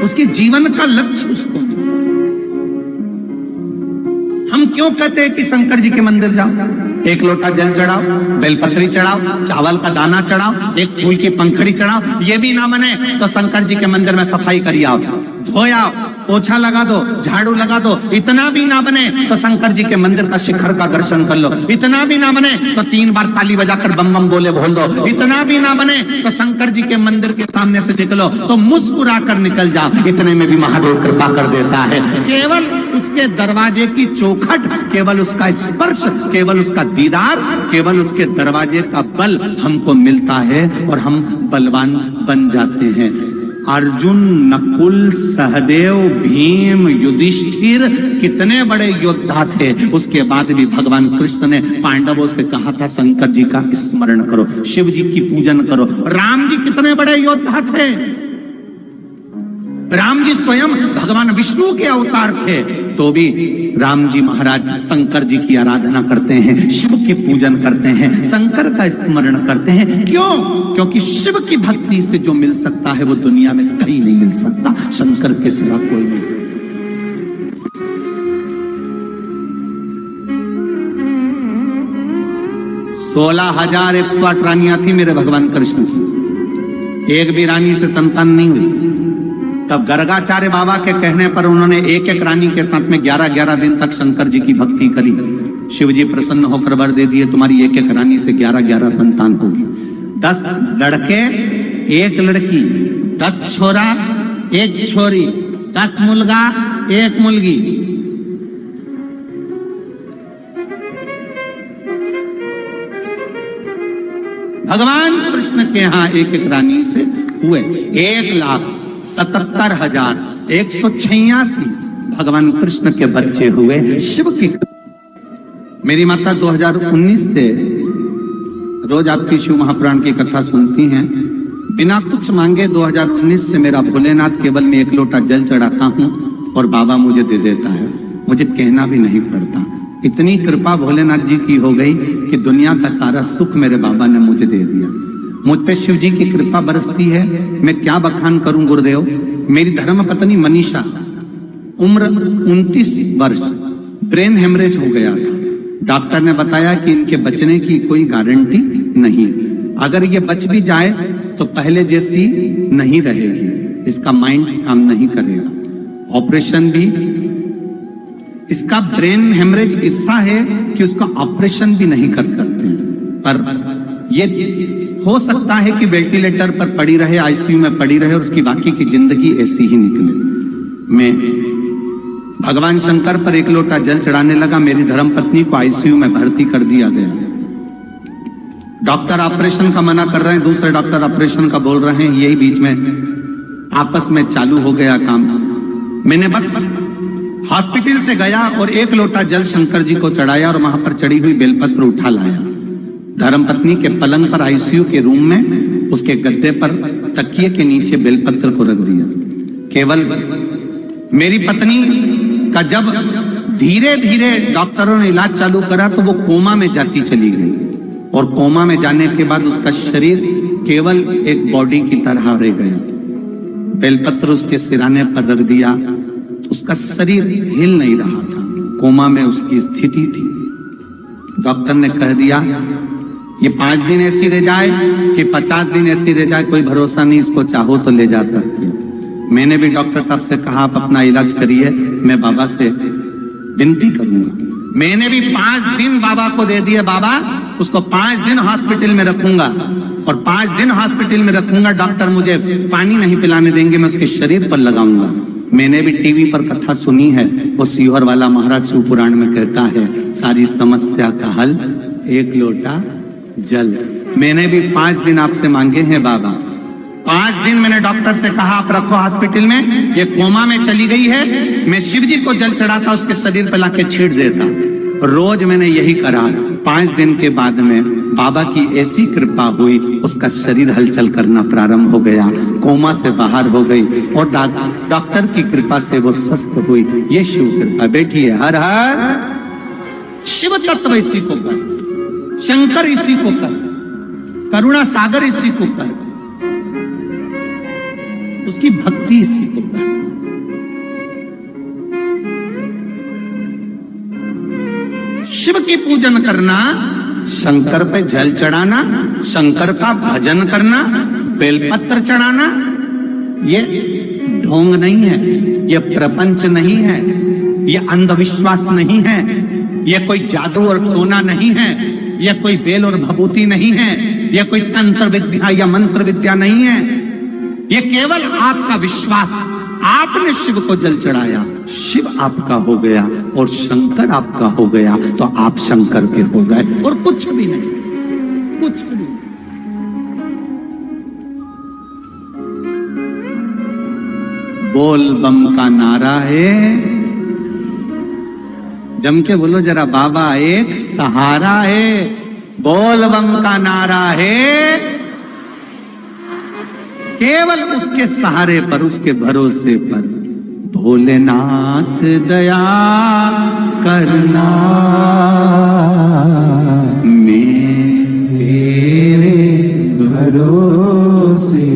उसके जीवन का लक्ष्य उसको। हम क्यों कहते हैं कि शंकर जी के मंदिर जाओ, एक लोटा जल चढ़ाओ, बेलपत्री चढ़ाओ, चावल का दाना चढ़ाओ, एक फूल की पंखड़ी चढ़ाओ, ये भी ना बने तो शंकर जी के मंदिर में सफाई करिए, आओ, धोया, पोछा लगा दो, झाड़ू लगा दो। इतना भी ना बने तो शंकर जी के मंदिर का शिखर का दर्शन कर लो। इतना भी ना बने तो 3 बार ताली बजाकर बम बम बोले बोल दो। इतना भी ना बने तो शंकर जी के मंदिर के सामने से निकलो तो मुस्कुरा कर निकल जाओ। इतने में भी महादेव कृपा कर देता है। केवल उसके दरवाजे की चौखट, केवल उसका स्पर्श, केवल उसका दीदार, केवल उसके दरवाजे का बल हमको मिलता है और हम बलवान बन जाते हैं। अर्जुन, नकुल, सहदेव, भीम, युधिष्ठिर कितने बड़े योद्धा थे, उसके बाद भी भगवान कृष्ण ने पांडवों से कहा था शंकर जी का स्मरण करो, शिव जी की पूजन करो। राम जी कितने बड़े योद्धा थे, राम जी स्वयं भगवान विष्णु के अवतार थे, तो भी राम जी महाराज शंकर जी की आराधना करते हैं, शिव की पूजन करते हैं, शंकर का स्मरण करते हैं। क्यों? क्योंकि शिव की भक्ति से जो मिल सकता है वो दुनिया में कहीं नहीं मिल सकता, शंकर के सिवा कोई नहीं। 16,108 रानियां थी मेरे भगवान कृष्ण की, एक भी रानी से संतान नहीं हुई। तब गर्गाचार्य बाबा के कहने पर उन्होंने एक एक रानी के साथ में 11-11 दिन तक शंकर जी की भक्ति करी। शिव जी प्रसन्न होकर वर दे दिए, तुम्हारी एक एक रानी से 11-11 संतान होगी। 10 लड़के 1 लड़की, 10 छोरा 1 छोरी, 10 मुलगा 1 मुलगी। भगवान कृष्ण के यहाँ एक एक रानी से हुए 1,77,186 भगवान कृष्ण के बच्चे हुए शिव की। मेरी माता 2019 से रोज आपकी शिव महापुराण की कथा सुनती हैं। बिना कुछ मांगे 2019 से मेरा भोलेनाथ केवल में 1 लोटा जल चढ़ाता हूँ और बाबा मुझे दे देता है, मुझे कहना भी नहीं पड़ता। इतनी कृपा भोलेनाथ जी की हो गई कि दुनिया का सारा सुख मेरे बाबा ने मुझे दे दिया। मुझ पे शिव जी की कृपा बरसती है, मैं क्या बखान करूं गुरुदेव। मेरी धर्म पत्नी मनीषा, उम्र 29 वर्ष, ब्रेन हेमरेज हो गया था। डॉक्टर ने बताया कि इनके बचने की कोई गारंटी नहीं, अगर ये बच भी जाए तो पहले जैसी नहीं रहेगी, इसका माइंड काम नहीं करेगा, ऑपरेशन भी। इसका ब्रेन हेमरेज ऐसा है कि उसका ऑपरेशन भी नहीं कर सकते, पर ये हो सकता है कि वेंटिलेटर पर पड़ी रहे, आईसीयू में पड़ी रहे और उसकी बाकी की जिंदगी ऐसी ही निकले। मैं भगवान शंकर पर 1 लोटा जल चढ़ाने लगा, मेरी धर्मपत्नी को आईसीयू में भर्ती कर दिया गया। डॉक्टर ऑपरेशन का मना कर रहे हैं, दूसरे डॉक्टर ऑपरेशन का बोल रहे हैं, यही बीच में आपस में चालू हो गया काम। मैंने बस हॉस्पिटल से गया और 1 लोटा जल शंकर जी को चढ़ाया और वहां पर चढ़ी हुई बेलपत्र उठा लाया। धर्मपत्नी के पलंग पर आईसीयू के रूम में उसके गद्दे पर तकिए के नीचे बेलपत्र को रख दिया। केवल मेरी पत्नी का जब धीरे धीरे डॉक्टरों ने इलाज चालू करा तो वो कोमा में जाती चली गई और कोमा में जाने के बाद उसका शरीर केवल एक बॉडी की तरह रह गया। बेलपत्र उसके सिराने पर रख दिया, उसका शरीर हिल नहीं रहा था, कोमा में उसकी स्थिति थी। डॉक्टर ने कह दिया ये 5 दिन ऐसी रह जाए कि 50 दिन ऐसी रह जाए, कोई भरोसा नहीं, इसको चाहो तो ले जा सकते हो। मैंने भी डॉक्टर साहब से कहा आप अपना इलाज करिए, मैं बाबा से विनती करूंगा। मैंने भी 5 दिन बाबा को दे दिए, बाबा उसको 5 दिन हॉस्पिटल में रखूंगा और 5 दिन हॉस्पिटल में रखूंगा, डॉक्टर मुझे पानी नहीं पिलाने देंगे, मैं उसके शरीर पर लगाऊंगा। मैंने भी टीवी पर कथा सुनी है, वो सीहोर वाला महाराज शिव पुराण में कहता है सारी समस्या का हल 1 लोटा जल। मैंने भी 5 दिन आपसे मांगे हैं बाबा। 5 दिन मैंने डॉक्टर से कहा आप रखो हॉस्पिटल में, ये कोमा में चली गई है, मैं शिव जी को जल चढ़ाता उसके शरीर पर लाके छीट देता। रोज मैंने यही करा। 5 दिन के बाद में बाबा की ऐसी कृपा हुई, उसका शरीर हलचल करना प्रारंभ हो गया, कोमा से बाहर हो गई और डॉक्टर की कृपा से वो स्वस्थ हुई। ये शिव कृपा बेटी है। हर हर शिव तत्व इसी को कर, शंकर इसी को कर, करुणा सागर इसी को कर। उसकी भक्ति इसी को कहते हैं। शिव की पूजन करना, शंकर पे जल चढ़ाना, शंकर का भजन करना, बेलपत्र चढ़ाना, ये ढोंग नहीं है, ये प्रपंच नहीं है, ये अंधविश्वास नहीं है, ये कोई जादू और टोना नहीं है, ये कोई बेल और भभूति नहीं है, ये कोई तंत्र विद्या या मंत्र विद्या नहीं है। ये केवल आपका विश्वास। आपने शिव को जल चढ़ाया, शिव आपका हो गया और शंकर आपका हो गया, तो आप शंकर के हो गए और कुछ भी नहीं, कुछ भी नहीं। बोल बम का नारा है, जम के बोलो जरा, बाबा एक सहारा है। बोल बम का नारा है, केवल उसके सहारे पर, उसके भरोसे पर। भोलेनाथ दया करना, मैं तेरे भरोसे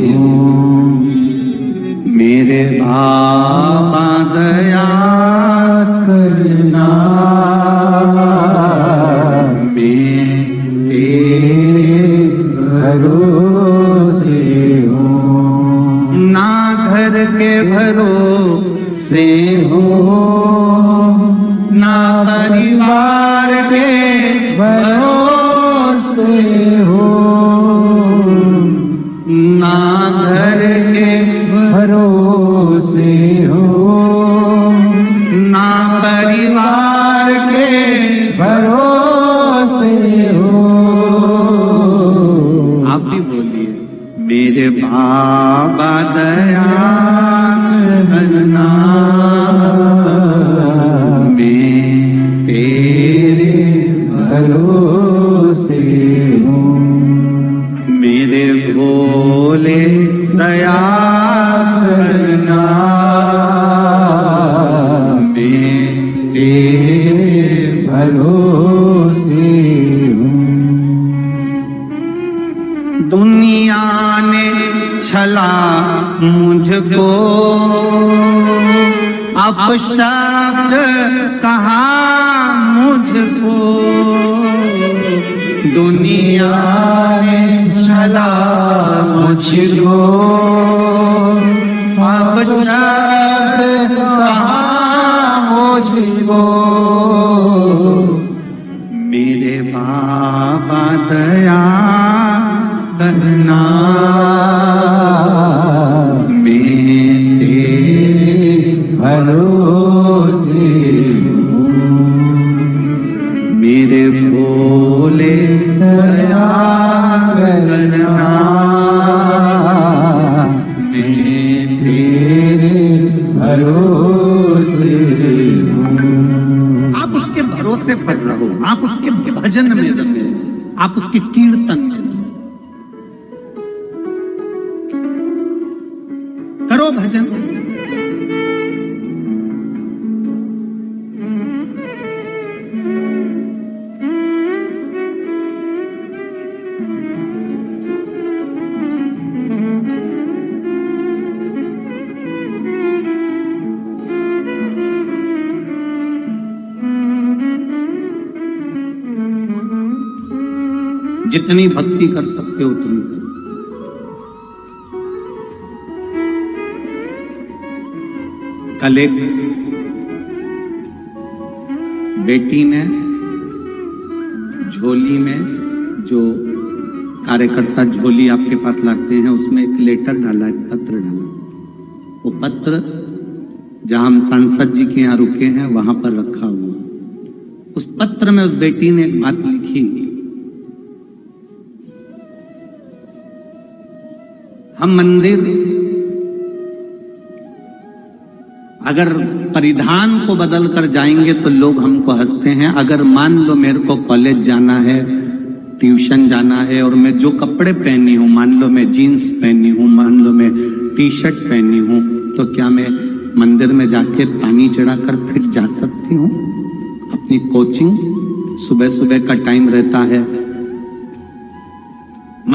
हूँ। मेरे बाबा दया करना, मैं तेरे भरोसे हूँ। ना घर के भरोसे हो, ना परिवार के भरोसे हो, ना घर के भरोसे हो, ना परिवार के भरोसे हो। आप भी बोलिए, मेरे बाबा दया करना, मैं तेरे भरोसे हूँ। मेरे भोले दया करना, मैं तेरे भरोसे हूँ। दुनिया ने छला मुझको, अपशब्द कहा मुझको। दुनिया ने छला मुझको, अपशब्द कहा मुझको। मेरे बाबा दया करना, मैं तेरे भरोसे हूँ। मेरे भोले दया करना, मैं तेरे भरोसे हूँ। आप उसके भरोसे पर रहो, आप उसके भजन में रहो, आप उसके कीर्तन में करो भजन। जितनी भक्ति कर सकते हो उतनी करो। कल एक बेटी ने झोली में, जो कार्यकर्ता झोली आपके पास लाते हैं, उसमें एक लेटर डाला, एक पत्र डाला। वो पत्र जहां हम सांसद जी के यहाँ रुके हैं वहां पर रखा हुआ। उस पत्र में उस बेटी ने एक बात लिखी, हम मंदिर अगर परिधान को बदल कर जाएंगे तो लोग हमको हंसते हैं। अगर मान लो मेरे को कॉलेज जाना है, ट्यूशन जाना है, और मैं जो कपड़े पहनी हूं, मान लो मैं जीन्स पहनी हूं, मान लो मैं टी शर्ट पहनी हूं, तो क्या मैं मंदिर में जाके पानी चढ़ाकर फिर जा सकती हूँ? अपनी कोचिंग सुबह सुबह का टाइम रहता है,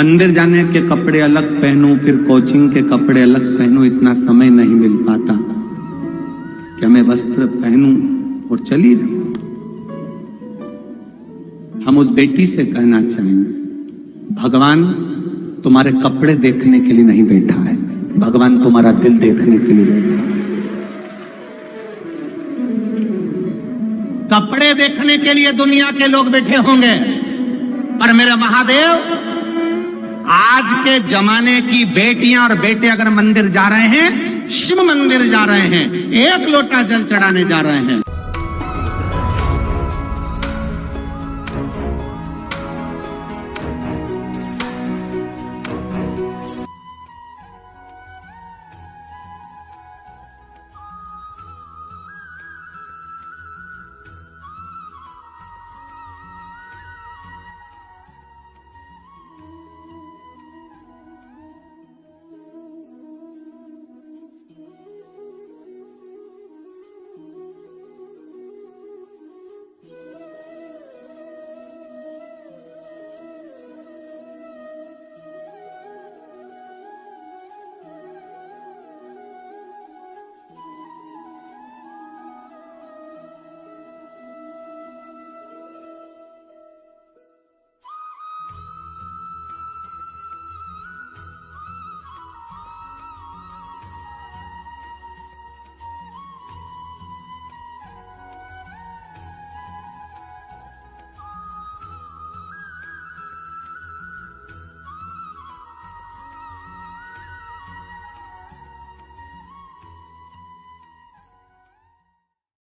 मंदिर जाने के कपड़े अलग पहनूं, फिर कोचिंग के कपड़े अलग पहनूं, इतना समय नहीं मिल पाता कि मैं वस्त्र पहनूं और चली जाऊं। हम उस बेटी से कहना चाहेंगे, भगवान तुम्हारे कपड़े देखने के लिए नहीं बैठा है, भगवान तुम्हारा दिल देखने के लिए बैठा है। कपड़े देखने के लिए दुनिया के लोग बैठे होंगे, पर मेरे महादेव, आज के जमाने की बेटियां और बेटे अगर मंदिर जा रहे हैं, शिव मंदिर जा रहे हैं, एक लोटा जल चढ़ाने जा रहे हैं,